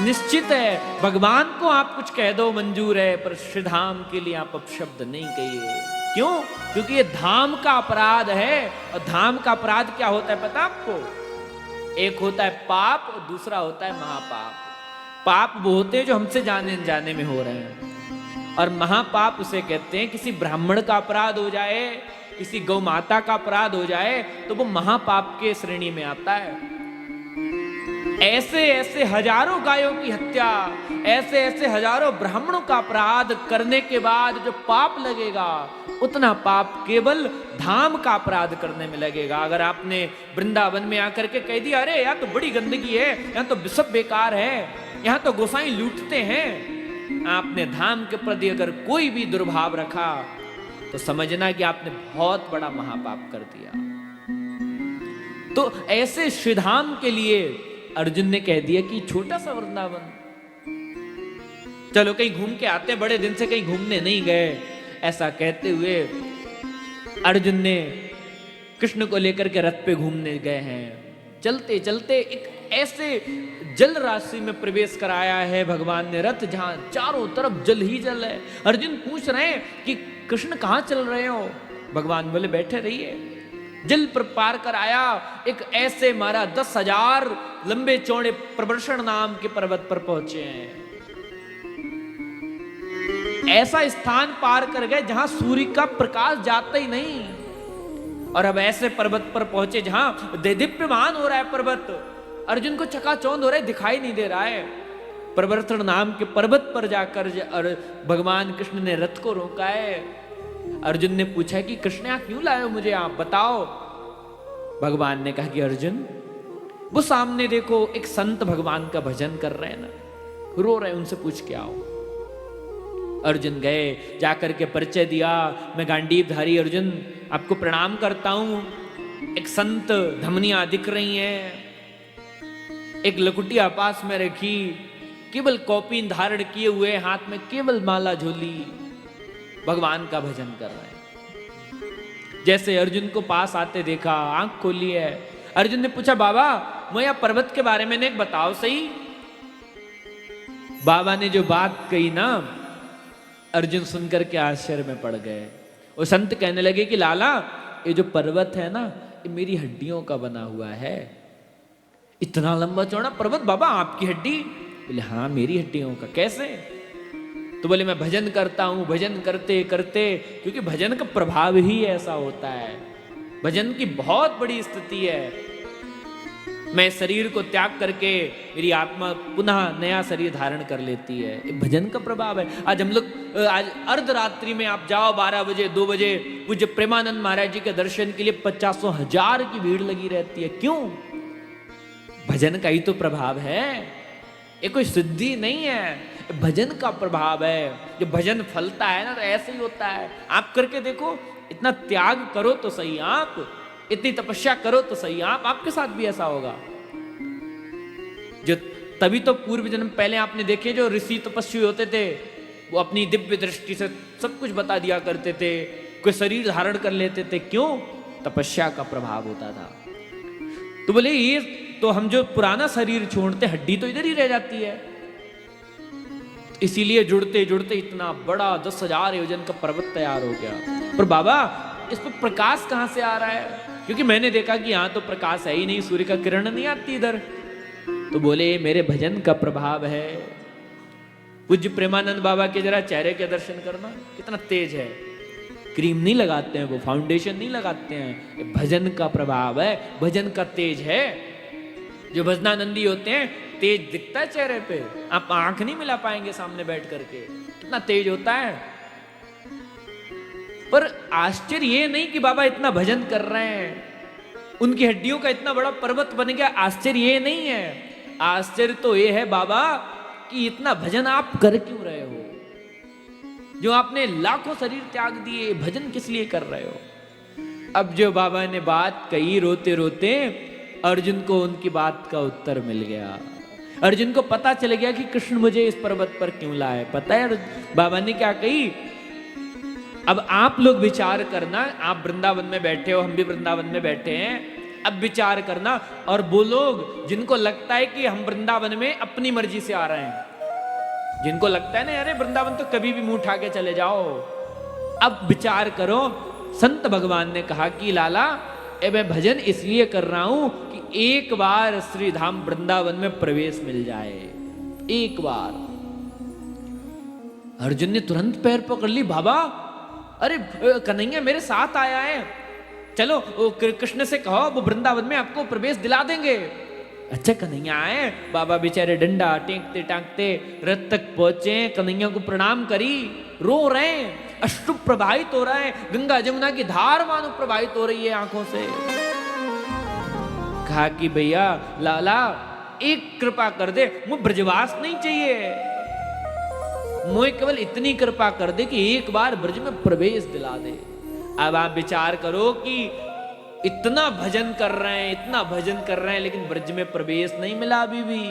निश्चित है भगवान को आप कुछ कह दो मंजूर है, पर श्री धाम के लिए आप अपशब्द नहीं कहिए। क्यों? क्योंकि ये धाम का अपराध है। और धाम का अपराध क्या होता है पता आपको? एक होता है पाप और दूसरा होता है महापाप। पाप वो होते हैं जो हमसे जाने अनजाने में हो रहे हैं, और महापाप उसे कहते हैं किसी ब्राह्मण का अपराध हो जाए, किसी गौ माता का अपराध हो जाए तो वो महापाप के श्रेणी में आता है। ऐसे ऐसे हजारों गायों की हत्या, ऐसे ऐसे हजारों ब्राह्मणों का अपराध करने के बाद जो पाप लगेगा, उतना पाप केवल धाम का अपराध करने में लगेगा। अगर आपने वृंदावन में आकर के कह दिया अरे यहाँ तो बड़ी गंदगी है, यहाँ तो सब बेकार है, यहाँ तो गोसाई लूटते हैं, आपने धाम के प्रति अगर कोई भी दुर्भाव रखा तो समझना कि आपने बहुत बड़ा महापाप कर दिया। तो ऐसे श्रीधाम के लिए अर्जुन ने कह दिया कि छोटा सा वृंदावन, चलो कहीं घूम के आते, बड़े दिन से कहीं घूमने नहीं गए। ऐसा कहते हुए अर्जुन ने कृष्ण को लेकर के रथ पे घूमने गए हैं। चलते चलते एक ऐसे जल राशि में प्रवेश कराया है भगवान ने रथ, जहां चारों तरफ जल ही जल है। अर्जुन पूछ रहे हैं कि कृष्ण कहां चल रहे हो? भगवान बोले बैठे रहिए। जल पर पार कर आया, एक ऐसे मारा 10,000 लंबे चौड़े प्रवर्षण नाम के पर्वत पर पहुंचे हैं। ऐसा स्थान पार कर गए जहां सूर्य का प्रकाश जाता ही नहीं, और अब ऐसे पर्वत पर पहुंचे जहां दीप्यमान हो रहा है पर्वत। अर्जुन को चकाचौंध हो रहा है, दिखाई नहीं दे रहा है। प्रवर्तन नाम के पर्वत पर जाकर भगवान कृष्ण ने रथ को रोका है। अर्जुन ने पूछा कि कृष्ण यहाँ क्यों लाए हो मुझे, आप बताओ। भगवान ने कहा कि अर्जुन वो सामने देखो एक संत भगवान का भजन कर रहे हैं ना, रो रहे हैं, उनसे पूछ के आओ। अर्जुन गए, जाकर के परिचय दिया, मैं गांडीवधारी अर्जुन आपको प्रणाम करता हूं। एक संत धमनियां दिख रही हैं, एक लकुटिया पास में रखी, केवल कौपीन धारण किए हुए, हाथ में केवल माला झोली, भगवान का भजन कर रहे हैं। जैसे अर्जुन को पास आते देखा, आंख खोली है। अर्जुन ने पूछा बाबा मैं यहाँ पर्वत के बारे में एक बताओ सही। बाबा ने जो बात कही ना, अर्जुन सुनकर के आश्चर्य में पड़ गए। वो संत कहने लगे कि लाला ये जो पर्वत है ना, ये मेरी हड्डियों का बना हुआ है। इतना लंबा चौड़ा पर्वत बाबा आपकी हड्डी? बोले हाँ मेरी हड्डियों का। कैसे? तो बोले मैं भजन करता हूं, भजन करते करते, क्योंकि भजन का प्रभाव ही ऐसा होता है, भजन की बहुत बड़ी स्थिति है। मैं शरीर को त्याग करके मेरी आत्मा पुनः नया शरीर धारण कर लेती है, ये भजन का प्रभाव है। आज हम लोग आज अर्धरात्रि में आप जाओ 12 बजे 2 बजे पूज्य प्रेमानंद महाराज जी के दर्शन के लिए 50,000 की भीड़ लगी रहती है। क्यों? भजन का ही तो प्रभाव है, ये कोई सिद्धि नहीं है, भजन का प्रभाव है। जब भजन फलता है ना तो ऐसे ही होता है। आप करके देखो, इतना त्याग करो तो सही आप, इतनी तपस्या करो तो सही आप, आपके साथ भी ऐसा होगा। जो तभी तो पूर्व जन्म पहले आपने देखे जो ऋषि तपस्वी होते थे, वो अपनी दिव्य दृष्टि से सब कुछ बता दिया करते थे, कोई शरीर धारण कर लेते थे। क्यों? तपस्या का प्रभाव होता था। तो बोले ये तो हम जो पुराना शरीर छोड़ते, हड्डी तो इधर ही रह जाती है। इसीलिए जुड़ते जुड़ते इतना बड़ा 10,000 योजन का पर्वत तैयार हो गया। पर बाबा इस पर प्रकाश कहां से आ रहा है? क्योंकि मैंने देखा कि यहां तो प्रकाश है ही नहीं, सूर्य का किरण नहीं आती इधर। तो बोले मेरे भजन का प्रभाव है। पूज्य प्रेमानंद बाबा के जरा चेहरे के दर्शन करना, कितना तेज है। क्रीम नहीं लगाते हैं वो, फाउंडेशन नहीं लगाते हैं, ये भजन का प्रभाव है, भजन का तेज है। जो भजनानंदी होते हैं तेज दिखता है चेहरे पे, आप आंख नहीं मिला पाएंगे सामने बैठ करके, कितना तेज होता है। पर आश्चर्य ये नहीं कि बाबा इतना भजन कर रहे हैं, उनकी हड्डियों का इतना बड़ा पर्वत बन गया, आश्चर्य ये नहीं है। आश्चर्य तो ये है बाबा कि इतना भजन आप कर क्यों रहे हो? जो आपने लाखों शरीर त्याग दिए, भजन किस लिए कर रहे हो? अब जो बाबा ने बात कही, रोते रोते अर्जुन को उनकी बात का उत्तर मिल गया। अर्जुन को पता चल गया कि कृष्ण मुझे इस पर्वत पर क्यों लाए। पता है बाबा ने क्या कही? अब आप लोग विचार करना, आप वृंदावन में बैठे हो, हम भी वृंदावन में बैठे हैं। अब विचार करना। और वो लोग जिनको लगता है कि हम वृंदावन में अपनी मर्जी से आ रहे हैं, जिनको लगता है ना अरे वृंदावन तो कभी भी मुंह उठा के चले जाओ, अब विचार करो। संत भगवान ने कहा कि लाला मैं भजन इसलिए कर रहा हूं कि एक बार श्री धाम वृंदावन में प्रवेश मिल जाए, एक बार। अर्जुन ने तुरंत पैर पकड़ ली, बाबा अरे कन्हैया मेरे साथ आया है, चलो कृष्ण से कहो वो वृंदावन में आपको प्रवेश दिला देंगे। अच्छा कन्हैया आए, बाबा बेचारे डंडा टेकते टांगते रथ तक पहुंचे, कन्हैया को प्रणाम करी, रो रहे हैं, अश्रु प्रवाहित हो रहा है, गंगा जमुना की धार मानो प्रवाहित हो रही है आंखों से। कहा कि भैया लाला एक कृपा कर दे, मुझे ब्रजवास नहीं चाहिए, मुझे केवल इतनी कृपा कर दे कि एक बार ब्रज में प्रवेश दिला दे। अब आप विचार करो कि इतना भजन कर रहे हैं, इतना भजन कर रहे हैं, लेकिन ब्रज में प्रवेश नहीं मिला अभी भी।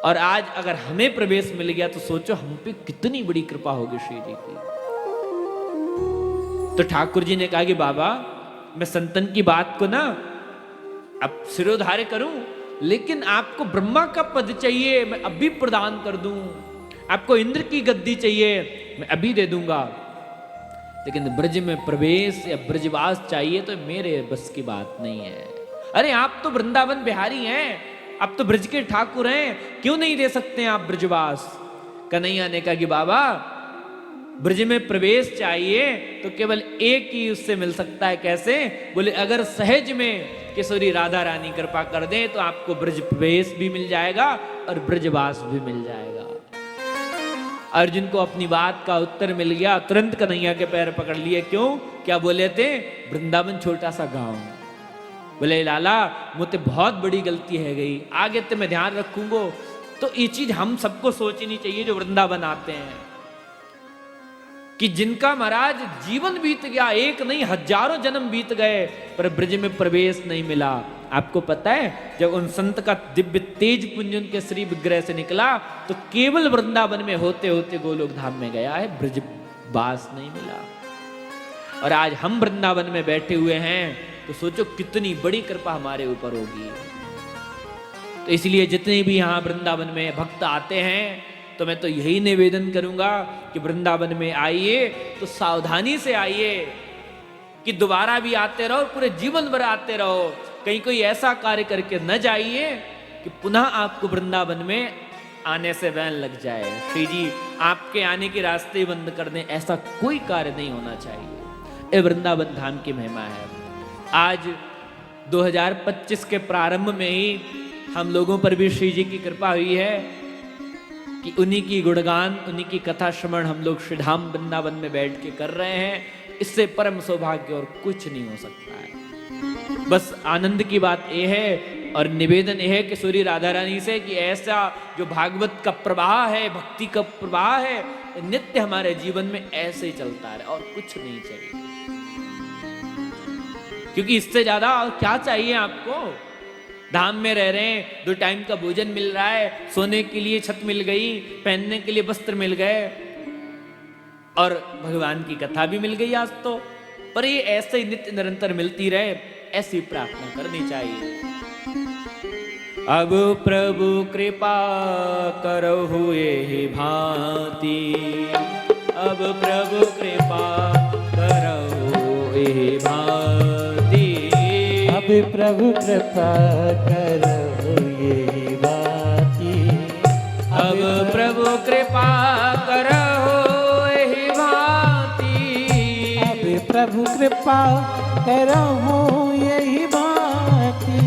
और आज अगर हमें प्रवेश मिल गया तो सोचो हम पे कितनी बड़ी कृपा होगी श्री जी की। तो ठाकुर जी ने कहा कि बाबा मैं संतन की बात को ना अब सिरोधार्य करूं, लेकिन आपको ब्रह्मा का पद चाहिए मैं अभी प्रदान कर दूं, आपको इंद्र की गद्दी चाहिए मैं अभी दे दूंगा, लेकिन ब्रज में प्रवेश या ब्रजवास चाहिए तो मेरे बस की बात नहीं है। अरे आप तो वृंदावन बिहारी हैं, आप तो ब्रज के ठाकुर हैं, क्यों नहीं दे सकते आप ब्रजवास। कन्हैया ने कहा कि बाबा ब्रज में प्रवेश चाहिए तो केवल एक ही उससे मिल सकता है। कैसे? बोले अगर सहज में किशोरी राधा रानी कृपा कर दे तो आपको ब्रज प्रवेश भी मिल जाएगा और ब्रजवास भी मिल जाएगा। अर्जुन को अपनी बात का उत्तर मिल गया, तुरंत कन्हैया के पैर पकड़ लिए। क्यों? क्या बोले थे? वृंदावन छोटा सा गांव। बोले लाला मुझे बहुत बड़ी गलती है गई, आगे तो मैं ध्यान रखूंगा। तो ये चीज हम सबको सोचनी चाहिए जो वृंदावन आते हैं, कि जिनका महाराज जीवन बीत गया, एक नहीं हजारों जन्म बीत गए, पर ब्रज में प्रवेश नहीं मिला। आपको पता है जब उन संत का दिव्य तेज पुंज उनके श्री विग्रह से निकला तो केवल वृंदावन में होते होते गोलोक धाम में गया है, ब्रजवास नहीं मिला। और आज हम वृंदावन में बैठे हुए हैं तो सोचो कितनी बड़ी कृपा हमारे ऊपर होगी। तो इसलिए जितने भी यहाँ वृंदावन में भक्त आते हैं तो मैं तो यही निवेदन करूंगा कि वृंदावन में आइए तो सावधानी से आइए, कि दोबारा भी आते रहो, पूरे जीवन भर आते रहो। कहीं कोई ऐसा कार्य करके न जाइए कि पुनः आपको वृंदावन में आने से बैन लग जाए, श्री जी आपके आने के रास्ते बंद कर दें, ऐसा कोई कार्य नहीं होना चाहिए। ये वृंदावन धाम की महिमा है। आज 2025 के प्रारंभ में ही हम लोगों पर भी श्री जी की कृपा हुई है कि उन्हीं की गुणगान, उन्हीं की कथा श्रवण हम लोग श्री धाम वृंदावन में बैठ के कर रहे हैं। इससे परम सौभाग्य और कुछ नहीं हो सकता है। बस आनंद की बात यह है और निवेदन यह है कि सूर्य राधा रानी से कि ऐसा जो भागवत का प्रवाह है, भक्ति का प्रवाह है, नित्य हमारे जीवन में ऐसे ही चलता रहे और कुछ नहीं चाहिए। क्योंकि इससे ज्यादा और क्या चाहिए आपको? धाम में रह रहे हैं, 2 टाइम का भोजन मिल रहा है, सोने के लिए छत मिल गई, पहनने के लिए वस्त्र मिल गए और भगवान की कथा भी मिल गई आज तो। पर ये ऐसे ही नित्य निरंतर मिलती रहे, ऐसी प्रार्थना करनी चाहिए। अब प्रभु कृपा करहु एहि भांति, अब प्रभु कृपा करहु एहि भांति, अब प्रभु कृपा करहु एहि भांति, अब प्रभु कृपा करहु एहि भांति, अब प्रभु कृपा करहु एहि भांति,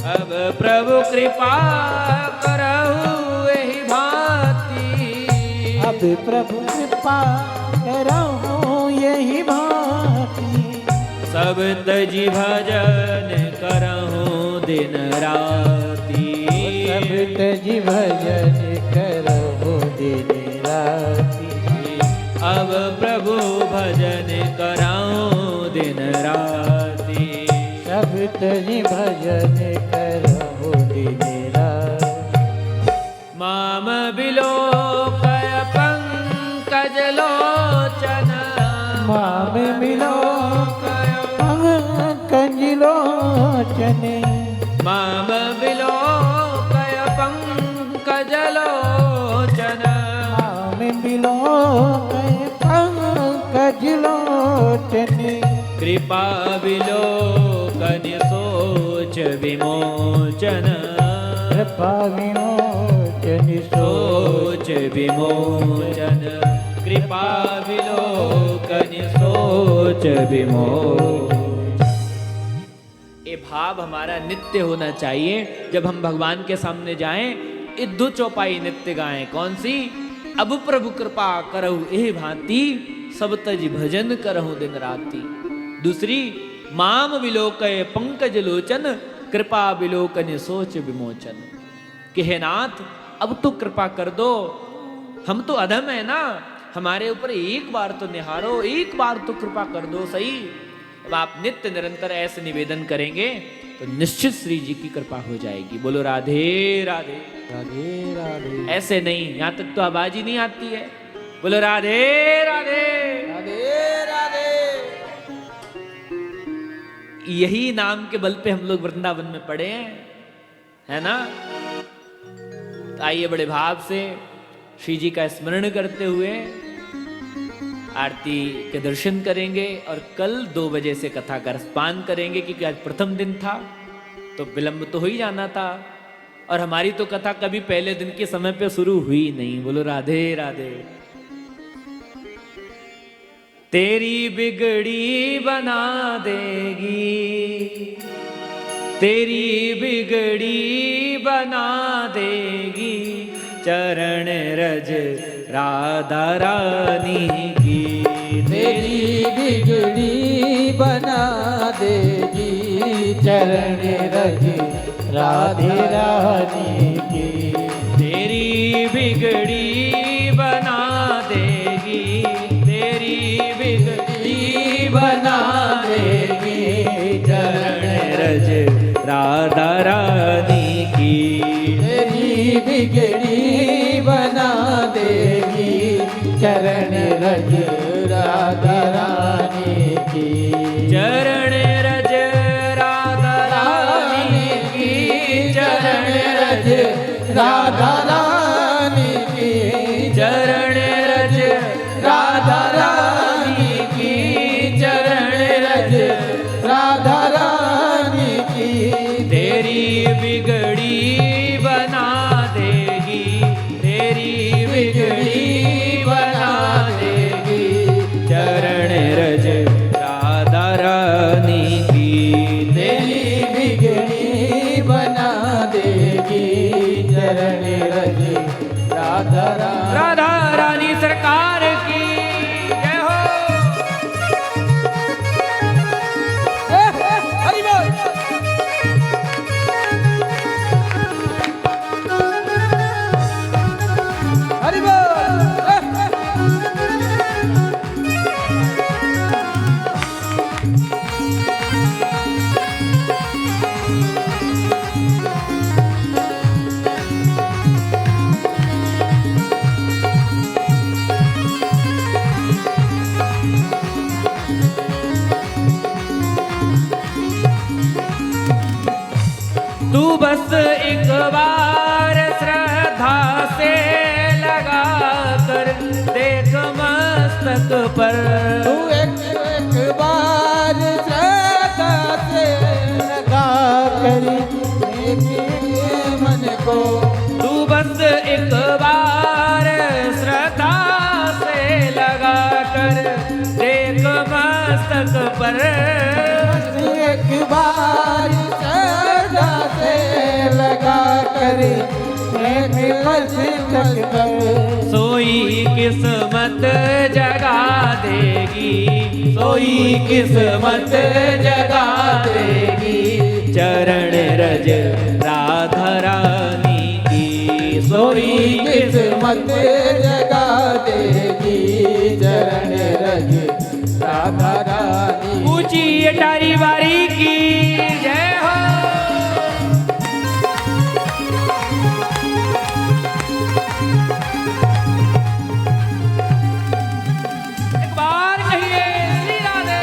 अब प्रभु कृपा करहु एहि भांति, अब प्रभु कृपा करहु एहि भांति, सब तजी भजन करहु दिन राति, सब तजी भजन करहु दिन राति, अब प्रभु भजन करहु दिन राति, सब तजी भजन करहु दिन राति, माम बिलोकय पंकज लोचन, माम बिलोकय पंकज लोचन, पंकज लोचन। नाम बिलोकय पंकज लोचन। कृपा विलोकन सोच विमोचन। कृपा विमोचन सोच विमोचन। कृपा विलोकन सोच विमोचन। ये भाव हमारा नित्य होना चाहिए। जब हम भगवान के सामने जाएं, ये दो चौपाई नित्य गाएं। कौन सी? अब प्रभु कृपा करहु एह भांति, सब तज भजन करहु दिन राति। दूसरी, माम विलोकय पंकज लोचन, कृपा विलोकन सोच विमोचन। कि हे नाथ, अब तो कृपा कर दो, हम तो अधम है ना, हमारे ऊपर एक बार तो निहारो, एक बार तो कृपा कर दो सही। अब आप नित्य निरंतर ऐसे निवेदन करेंगे तो निश्चित श्री जी की कृपा हो जाएगी। बोलो राधे राधे। राधे राधे। ऐसे नहीं, यहां तक तो आवाज ही नहीं आती है। बोलो राधे राधे। राधे राधे। यही नाम के बल पे हम लोग वृंदावन में पड़े हैं, है ना। तो आइए बड़े भाव से श्री जी का स्मरण करते हुए आरती के दर्शन करेंगे और कल 2 बजे से कथा का रसपान करेंगे, क्योंकि आज प्रथम दिन था तो विलंब तो हो ही जाना था। और हमारी तो कथा कभी पहले दिन के समय पे शुरू हुई नहीं। बोलो राधे राधे। तेरी बिगड़ी बना देगी, तेरी बिगड़ी बना देगी, चरण रज राधा रानी की। तेरी बिगड़ी बना देगी, चरण रज राधे रानी की। तेरी बिगड़ी बना देगी, तेरी बिगड़ी बना देगी, चरण रज राधा रानी की। तेरी बिगड़ी बना देगी, चरण रज राधा रानी की। चरण रज राधा रानी की, चरण रज राधा रानी की। चरण रज राधा रानी की, चरण रज राधा रानी की। तेरी बिगड़ी बना देगी, तेरी बिगड़ी बना देगी, चरण रज राधा रानी की। तेरी बिगड़ी बना देगी, चरण रज राधा रानी। राधा रानी सरकार की जय हो। हरि बोल। हरि बोल। तू बस एक बार श्रद्धा से लगा कर देख मस्तक पर। तू एक बार श्रद्धा से लगा कर देख मन को। तू बस एक बार श्रद्धा से लगा कर देख मस्तक पर। एक बार श्रद्धा से लगा कर देख मस्तक पर। सोई किस्मत जगा देगी, सोई किस्मत जगा देगी, चरण रज राधा रानी की। सोई किस्मत जगा देगी, चरण रज राधा रानी। ऊंची अटारी बारी की जय हो। एक बार कहिए श्री राधे।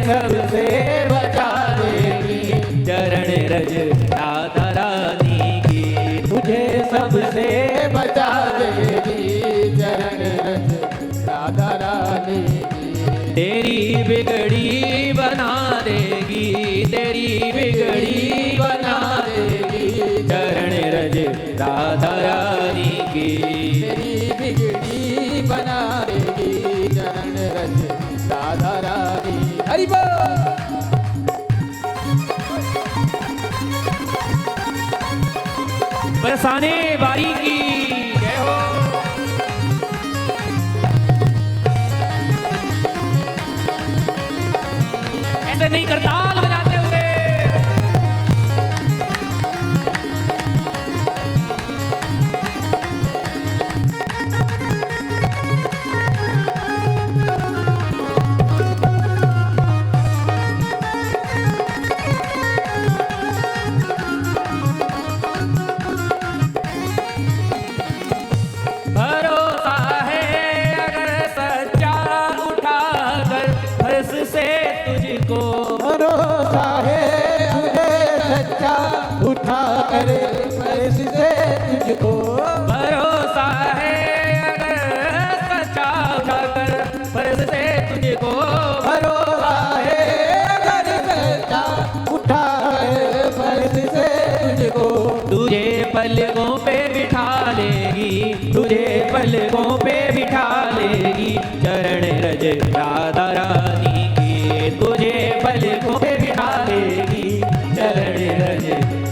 सबसे बचा देगी, चरण रज राधा रानी की, तुझे सबसे बचा देगी, चरण रज राधा रानी की। तेरी बिगड़ी बना देगी, तेरी बिगड़ी बना देगी, चरण रज राधा रानी की। तेरी बिगड़ी बना देगी, चरण रज राधा रानी। हरि बोल। बरसाने बारी की जय हो। ऐसे नहीं करताल बजाते हुए भरोसा है अगर सच्चा उठाकर फर्श से तुझको, भरोसा है तुझे सच्चा उठा कर फर्श से तुझको, भरोसा है अगर सच्चा उठाकर फर्श से तुझको, भरोसा है अगर सच्चा उठा कर फर्श से तुझको, तुझे पलकों पे बिठा लेगी, तुझे पलकों पे बिठा लेगी, चरण रज राधा रानी की, तुझे पलकों पे बिठा लेगी, चरण रज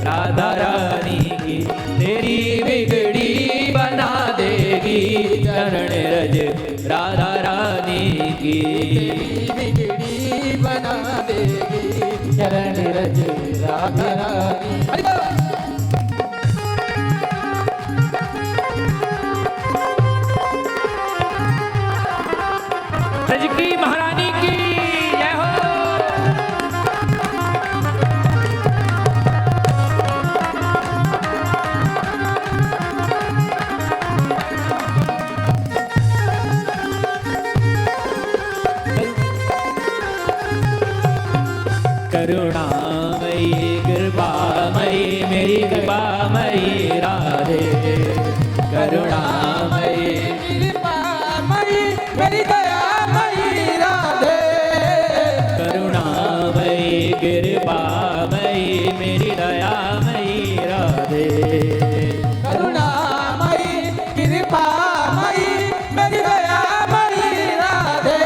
राधा रानी की। तेरी बिगड़ी बना देगी, चरण रज राधा रानी की। तेरी बिगड़ी बना देगी, चरण रज राधा रानी। हरि बोल। ब्रज की महारानी की जय हो। करुणामयी कृपामयी मेरी कृपामयी राधे, करुणामयी कृपामयी मेरी दयामयी राधे, करुणामयी कृपामयी मेरी दयामयी राधे, करुणामयी कृपामयी मेरी दयामयी राधे,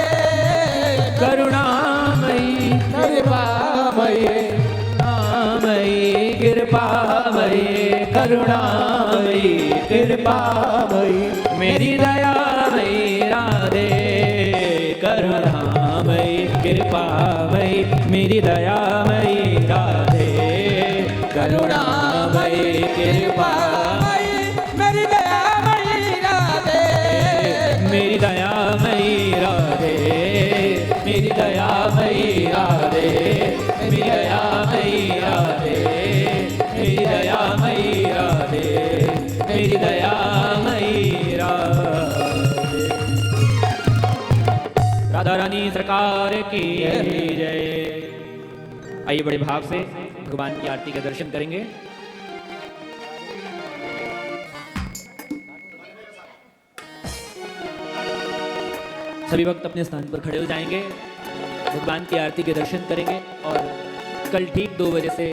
करुणामयी कृपामयी कृपामयी करुणामयी कृपामयी मेरी दयामयी राधे, करुणामयी कृपामयी मेरी दयामयी राधे, करुणामयी कृपामयी मेरी दयामयी राधे, मेरी दयामयी राधे, मेरी दयामयी राधे, मेरी दयामयी राधे, मेरी दयामयी राधे, मेरी दयामयी राधे। राधा रानी सरकार की जय। आइए बड़े भाव से भगवान की आरती के दर्शन करेंगे। सभी भक्त अपने स्थान पर खड़े हो जाएंगे, भगवान की आरती के दर्शन करेंगे और कल ठीक 2 बजे से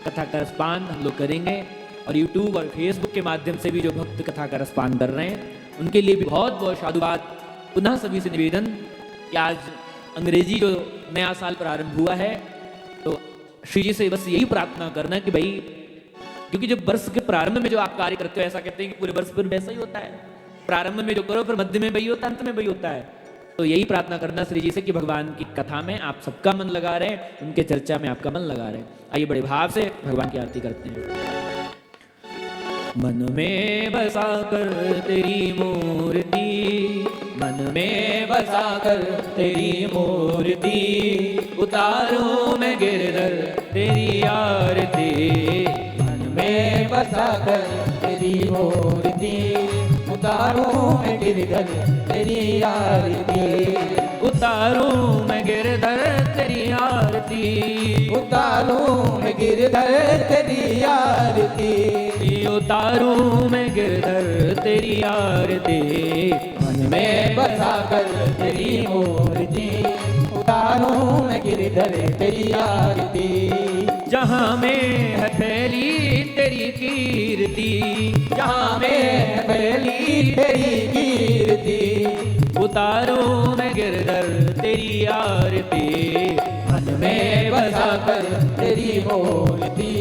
कथा का रसपान हम लोग करेंगे। और YouTube और Facebook के माध्यम से भी जो भक्त कथा का रसपान कर रहे हैं उनके लिए भी बहुत बहुत साधुवाद। पुनः सभी से निवेदन कि आज अंग्रेजी जो नया साल प्रारंभ हुआ है तो श्री जी से बस यही प्रार्थना करना कि भाई, क्योंकि जब वर्ष के प्रारंभ में जो आप कार्य करते हो, ऐसा कहते हैं कि पूरे वर्ष पर वैसा ही होता है, प्रारंभ में जो करो फिर मध्य में वही होता है, अंत में वही होता है। तो यही प्रार्थना करना श्री जी से कि भगवान की कथा में आप सबका मन लगा रहे, उनके चर्चा में आपका मन लगा रहे। आइए बड़े भाव से भगवान की आरती करते हैं। मन में बसा कर तेरी मूर्ति, मन में बसा कर तेरी मूर्ति, उतारूं मैं गिरधर तेरी आरती। मन में बसा कर तेरी मूर्ति, उतारूं मैं गिरधर तेरी आरती। उतारूं मैं गिरधर तेरी आरती, उतारूं मैं गिरधर तेरी आरती, उतारूं मैं गिरधर तेरी आरती, मन में बसा कर तेरी मूर्ति, उतारूं मैं गिरधर तेरी आरती। जहाँ में है फैली तेरी कीर्ति, जहाँ में फैली तेरी कीर्ति, उतारूं मैं गिरधर तेरी आरती, मन में बसा कर तेरी मूर्ति,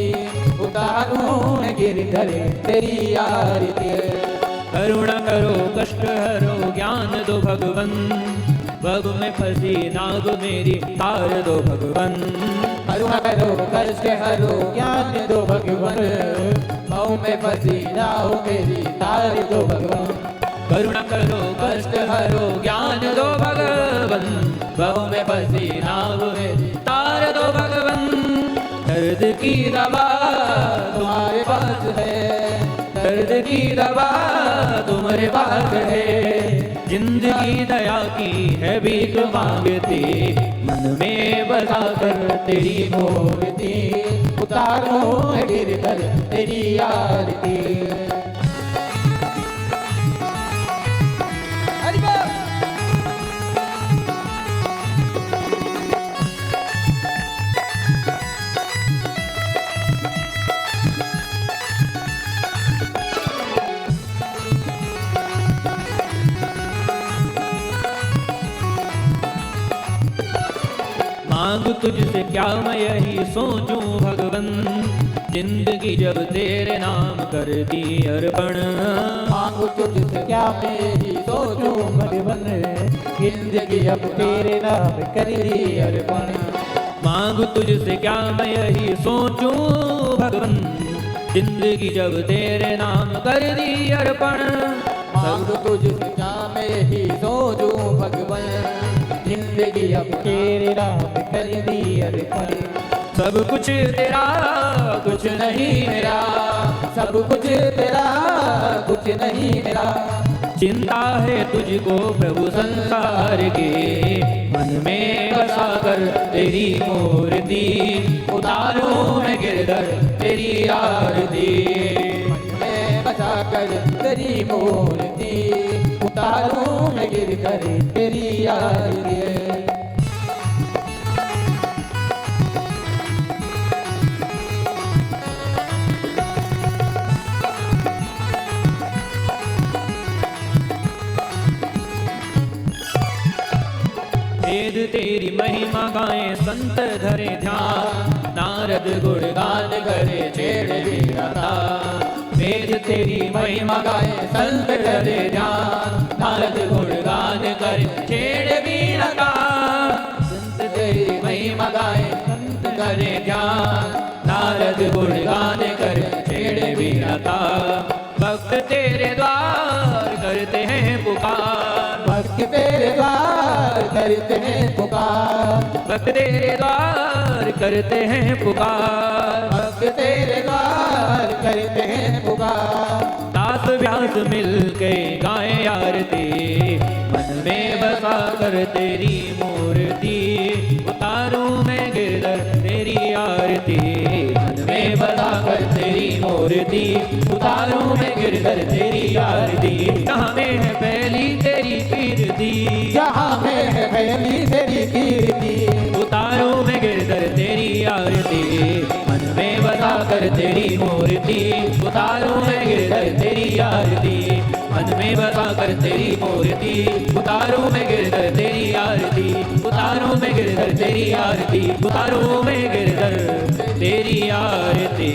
उतारूं मैं गिरधर तेरी आरती। करुणा करो कष्ट हरो ज्ञान दो भगवन, बग में फंसी नाग मेरी तार दो भगवन। करुणा करो कष्ट हरो ज्ञान दो भगवन, बहु में फंसी नाव मेरी तार दो भगवन। करुणा करो कष्ट हरो ज्ञान दो भगवन, बहु में फंसी नाव मेरी तार दो भगवन। दर्द की दवा तुम्हारे पास है, दर्द की दवा तुम्हारे पास है, जिंदगी दया की है भीख मांगती, मन में बसा कर तेरी मूर्ति, उतारूं मैं गिरधर तेरी आरती। मांग तुझसे क्या मैं यही सोचूं भगवन, जिंदगी जब तेरे नाम कर दी अर्पण। मांगू तुझसे क्या मेरी सोचूं भगवन, जिंदगी अब तेरे नाम कर दी अर्पण। मांग तुझसे क्या मैं यही सोचूं भगवन, जिंदगी जब तेरे नाम कर दी अर्पण। मांगू तुझसे क्या मैं यही सोचूं भगवन, जिंदगी अब तेरे नाम कर दी अर्पण। सब कुछ तेरा कुछ नहीं मेरा, सब कुछ तेरा कुछ नहीं मेरा। चिंता है तुझको प्रभु संसार के, मन में बसा कर तेरी मूर्ति, उतारूं मैं गिरधर तेरी आरती। मन में बसा कर तेरी मूर्ति, उतारूं मैं गिरधर तेरी आरती। वेद तेरी महिमा गाए संत धरे ध्यान, नारद गुणगान करे छेड़ वीरता। वेद तेरी महिमा गाए संत धरे ध्यान, नारद गुणगान करे छेड़ वीरता। संत तेरी महिमा गाए संत धरे ध्यान, नारद गुणगान करे छेड़ वीरता। भक्त तेरे द्वार करते हैं पुकार, भक्त तेरे द्वार करते हैं पुकार, भक्त तेरे द्वार करते हैं पुकार। भक्त तेरे द्वार करते हैं पुकार। दास व्यास मिलके गाए आरती, मन में बसा कर तेरी मूर्ति, उतारूं मैं गिरधर तेरी आरती। मन में बसा कर तेरी मूर्ति, उतारूं मैं गिरधर तेरी आरती। जहाँ में है पहली तेरी कीर्ति, जहाँ में है फैली तेरी कीर्ति, उतारूं मैं गिरधर तेरी आरती। मन में बसा कर तेरी मूर्ति, उतारूं मैं गिरधर तेरी आरती। मन में बसा कर तेरी मूर्ति, उतारूं मैं गिरधर तेरी आरती। उतारूं मैं गिरधर तेरी आरती, उतारूं मैं गिरधर तेरी आरती।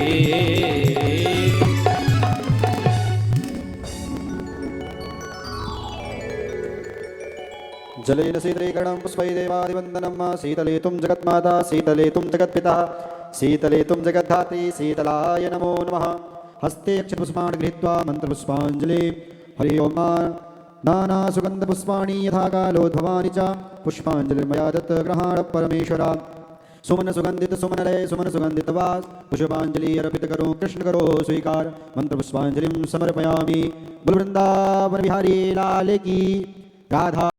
जलेन शीतलीकरणं पुष्पै देवादिवन्दनं शीतले तुं जगन्माता शीतले तुं जगत्पिता शीतले तुं जगद्धात्री शीतलाय नमो नमः। हस्ते अक्षतपुष्पाणि गृहीत्वा मन्त्रपुष्पाञ्जलि हरि ओं नाना सुगन्धपुष्पाणि यथा कालोद्भवानि च पुष्पाञ्जलिर्मया दत्त गृहाण परमेश्वरा। सुमन सुगंधित सुमन लय सुमन सुगंधित वास पुष्पांजलि अर्पित करो कृष्ण करो स्वीकार। मंत्र पुष्पांजलि समर्पयामि। बोल वृंदावन बिहारी लाल की राधा।